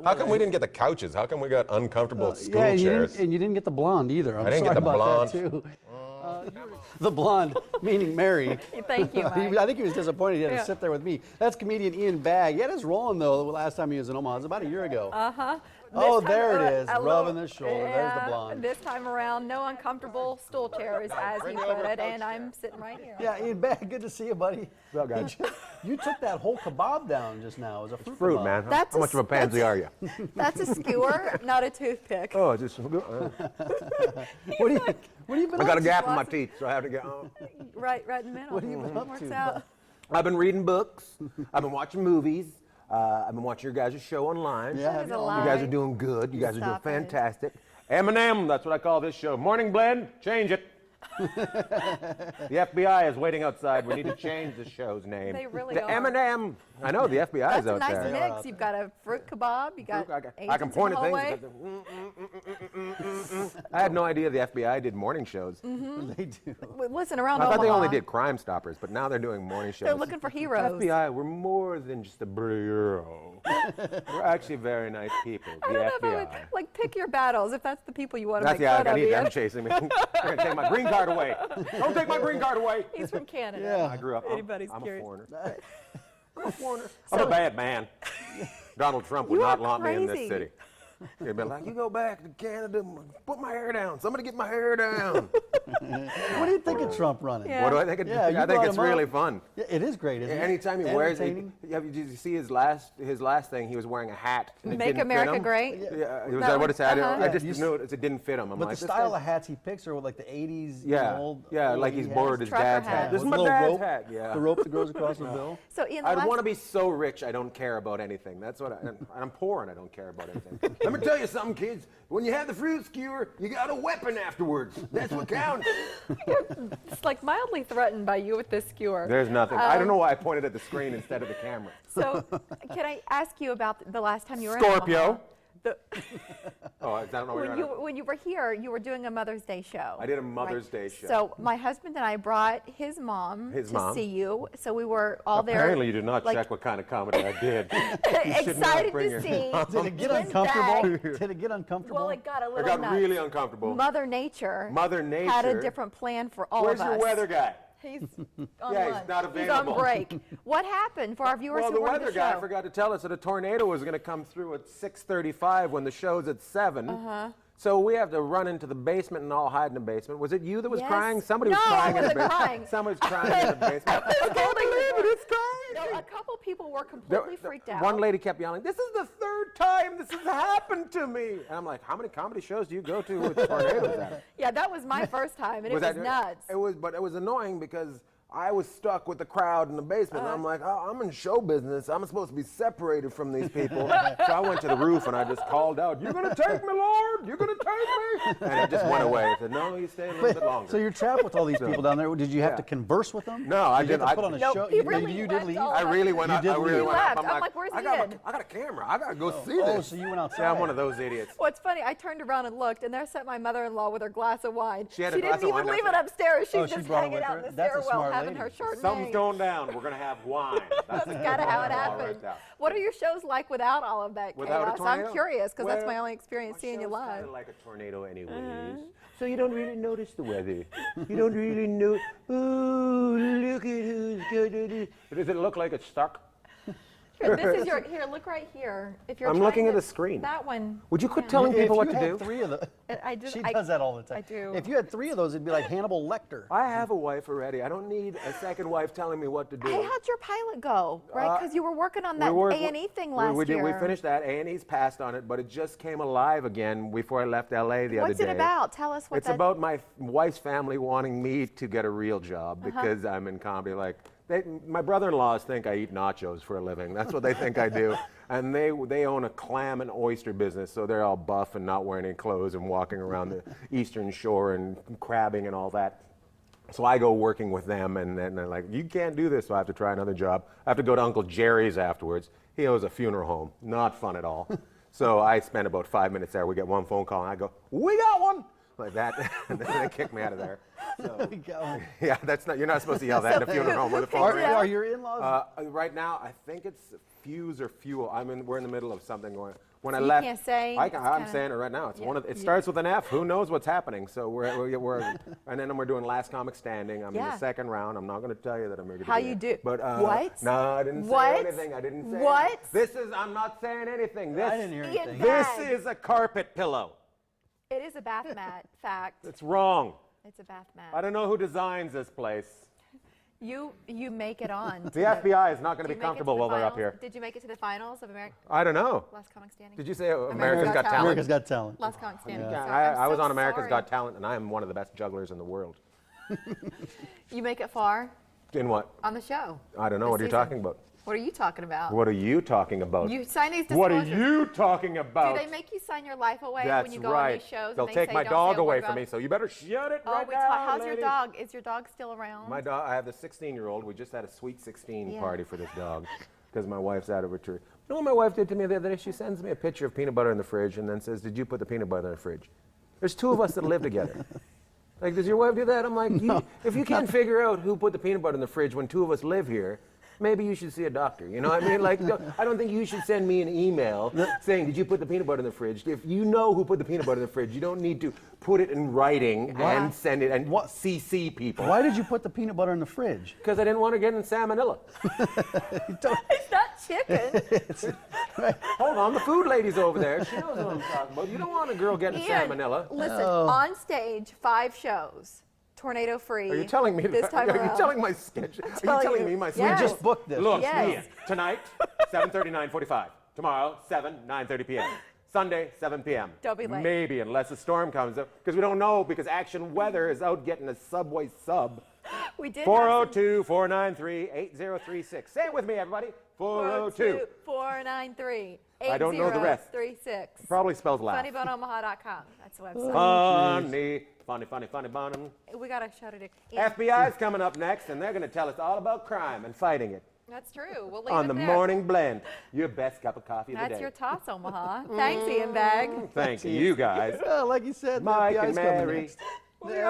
How come we didn't get the couches? How come we got uncomfortable school chairs? And you didn't get the blonde either. I didn't get the blonde. Too. The blonde, meaning Mary. Thank you, Mike. I think he was disappointed he had to sit there with me. That's comedian Ian Bagg. He had his rolling, though, the last time he was in Omaha. It was about a year ago. Oh, there it is, rubbing the shoulder. There's the blonde. This time around, no uncomfortable stool chairs, as he put it, and I'm sitting right here. Yeah, Ian Bagg, good to see you, buddy. What's up, guys? You took that whole kebab down just now. It was a fruit kebab. Man. How much of a pansy are you? That's a skewer, not a toothpick. Oh, just. What have you been up to? I got a gap in my teeth, so I have to get. Right in the middle. What have you been up Works to? out. I've been reading books. I've been watching movies. I've been watching your guys' show online. Yeah, You You guys are doing good. You guys are doing Stop it. fantastic. Eminem, that's what I call this show. Morning Blend, change it. The FBI is waiting outside. We need to change the show's name. They really to are. Eminem. I know the FBI is That's a out nice there. mix. You've got a fruit kebab. You got I can point at agents things. I had no idea the FBI did morning shows. They do. Listen, around I thought they Omaha, only did Crime Stoppers, but now they're doing morning shows. they're looking for heroes. FBI, we're more than just a bureau. We're actually very nice people. I The don't know if I FBI. would, like, pick your battles if that's the people you want to That's make the fun I of. need them Ian. chasing me. They're gonna take my green card away. Don't take my green card away. He's from Canada. Yeah. I grew up. Anybody's I'm a curious. foreigner. I'm a foreigner. I'm a bad man. Donald Trump would You not are want me in this crazy. city. He'd be like, you go back to Canada, put my hair down. Somebody get my hair down. What do you think of Trump running? Yeah. What do I think? Yeah, you I think brought it's him up. really fun. Yeah, it is great, isn't it? Anytime he wears it, Entertaining. did you see his last thing? He was wearing a hat. And it Make didn't fit America him. great. Yeah, was That that what one? it said? Uh-huh. I just Yeah, noticed it didn't fit him. I'm But like, the this style guy- of hats he picks are like the 80s, Yeah, old. yeah, old like he's hats. borrowed his Trucker dad's hat. hat. This is With my a little dad's rope, hat. Yeah. the rope that goes across the bill. So, Ian, I'd want to be so rich I don't care about anything. That's what I'm poor and I don't care about anything. Let me tell you something, kids. When you have the fruit skewer, you got a weapon afterwards. That's what counts. it's like mildly threatened by you with this skewer. There's nothing. I don't know why I pointed at the screen instead of the camera. So, can I ask you about the last time you were in Scorpio. Omaha? Oh, I don't know what When you were here, you were doing a Mother's Day show. I did a Mother's Day show. So my husband and I brought his mom His to mom. see you. So we were all there. Apparently you did not like, check what kind of comedy I did. You should not excited bring to your- see. Did it get Twins uncomfortable? back. Did it get uncomfortable? Well, it got a It little got nuts. really uncomfortable. Mother Nature. Mother Nature. had a different plan for all Where's of us. your weather guy? He's on Yeah, he's lunch. not He's available. on break. What happened for our viewers Well, who the weren't weather at the guy show? forgot to tell us that a tornado was going to come through at 6:35 when the show's at 7. So we have to run into the basement and all hide in the basement. Was it you that was Yes. crying? Somebody No, was I crying in the wasn't basement. crying. Somebody was crying in the basement. I can't believe it. It's crying. No, a couple people were completely freaked out. One lady kept yelling, "This is the third time this has happened to me." And I'm like, "How many comedy shows do you go to with tornadoes at it?" Yeah, that was my first time, and it was nuts. But it was annoying because I was stuck with the crowd in the basement. And I'm like, oh, I'm in show business. I'm supposed to be separated from these people. So I went to the roof and I just called out, "You're going to take me, Lord? You're going to take me?" And it just went away. I said, "No, you stay a little bit longer." So you're trapped with all these people down there. Did you have Yeah. to converse with them? No, I Did you didn't. have to put on a No, show? he You- really you left did leave? all I really went You up. did I really leave. went left. up. I'm like, "Where's I Ian?" got a camera. I got to go see Oh, this. so you went outside. Yeah, I'm one of those idiots. Well, it's funny. I turned around and looked, and there sat my mother-in-law with her glass of wine. She had a glass didn't of even wine leave it outside. upstairs. She Oh, was she just brought it hanging with out her? in the That's a stairwell smart having lady. her Chardonnay. Something's going down. We're going to have wine. That's That's kind of how it all happened. right there. What are your shows like without all of that Without a chaos? tornado? I'm curious because that's Well, my only experience seeing you show's live. kinda like a tornado anyways. So you don't really notice the weather. You don't really know, "Oh, look at who's good." Does it look like it's stuck? Here, this is your, here, look right here. If you're I'm trying looking at to- the screen. That one. Would you quit yeah. telling If people you what to had do? 3 of them, I just, she does that all the time. I do. If you had 3 of those, it'd be like Hannibal Lecter. I have a wife already. I don't need a second wife telling me what to do. Hey, how'd your pilot go? Right, because you were working on that A&E thing last we year. We finished that. A&E's passed on it, but it just came alive again before I left LA the other What's day. it about? Tell us what It's that. about my wife's family wanting me to get a real job because I'm in comedy. Like, my brother-in-laws think I eat nachos for a living. That's what they think I do. And they own a clam and oyster business, so they're all buff and not wearing any clothes and walking around the Eastern Shore and crabbing and all that. So I go working with them, and then they're like, "You can't do this," so I have to try another job. I have to go to Uncle Jerry's afterwards. He owns a funeral home. Not fun at all. So I spend about 5 minutes there. We get one phone call, and I go, "We got one." like that. And then they kicked me out of there. So, Go. yeah, you're not supposed to yell that in a funeral home with a phone ring. Are your in-laws? Right now, I think it's fuse or fuel. We're in the middle of something going. When I So you left, can't say, I'm saying it right now. It's it starts with an F. Who knows what's happening? So we're and then we're doing last comic standing. I'm in the second round. I'm not going to tell you that I'm going to. How you do? But what? No, I didn't say anything. I didn't say. What? Anything. I'm not saying anything. I didn't hear anything. This is a carpet pillow. It is a bath mat. Fact. It's wrong. It's a bath mat. I don't know who designs this place. You make it on. The FBI is not going to be comfortable while they're up here. Did you make it to the finals of America? I don't know. Last Comic Standing? Did you say America's Got Talent? America's Got Talent. Last Comic Standing. Yeah, So I was I'm on so America's sorry. Got Talent, and I am one of the best jugglers in the world. You make it far In what? on the show. I don't know. This What are you season. talking about? What are you talking about? What are you talking about? You sign these What disclosures. are you talking about? Do they make you sign your life away That's when you go right. on these shows? They'll and they take say, my "Don't dog say a word away about from me, it"? so you better shut it Oh, right we now, talk. How's your lady. dog? Is your dog still around? My dog. I have the 16-year-old. We just had a sweet 16 Yeah. party for this dog because my wife's out of return. You know what my wife did to me the other day? She sends me a picture of peanut butter in the fridge and then says, "Did you put the peanut butter in the fridge?" There's two of us that live together. Like, does your wife do that? I'm like, if you can't figure out who put the peanut butter in the fridge when two of us live here, maybe you should see a doctor. You know what I mean? Like, I don't think you should send me an email saying, "Did you put the peanut butter in the fridge?" If you know who put the peanut butter in the fridge, you don't need to put it in writing and send it and CC people. Why did you put the peanut butter in the fridge? Because I didn't want to get in salmonella. It's not chicken. Hold on, the food lady's over there. She knows what I'm talking about. You don't want a girl getting Ian, salmonella. listen, on stage, 5 shows, tornado free. Are you telling me this that? time Are you around? telling my schedule? Are you telling telling you. me my Yes. schedule? We just booked this. Look, Yes. Ian, tonight, 7:30, 9:45. Tomorrow, 7, 9:30 p.m. Sunday, 7 p.m. Don't be late. Maybe, unless a storm comes up, because we don't know, because Action Weather is out getting a Subway sub. We did 402-493-8036. Say it with me, everybody. 402. 493 I don't know the rest. 8036. Probably spells laugh. Funnyboneomaha.com. That's the website. Funny bonum. We got to shout it. FBI's coming up next, and they're going to tell us all about crime and fighting it That's true. We'll leave on it the there. morning blend. Your best cup of coffee of the That's day. your toss, Omaha. Thanks, Ian Bagg. Thank you, guys. Like you said, the Mike FBI's and coming Mary. next.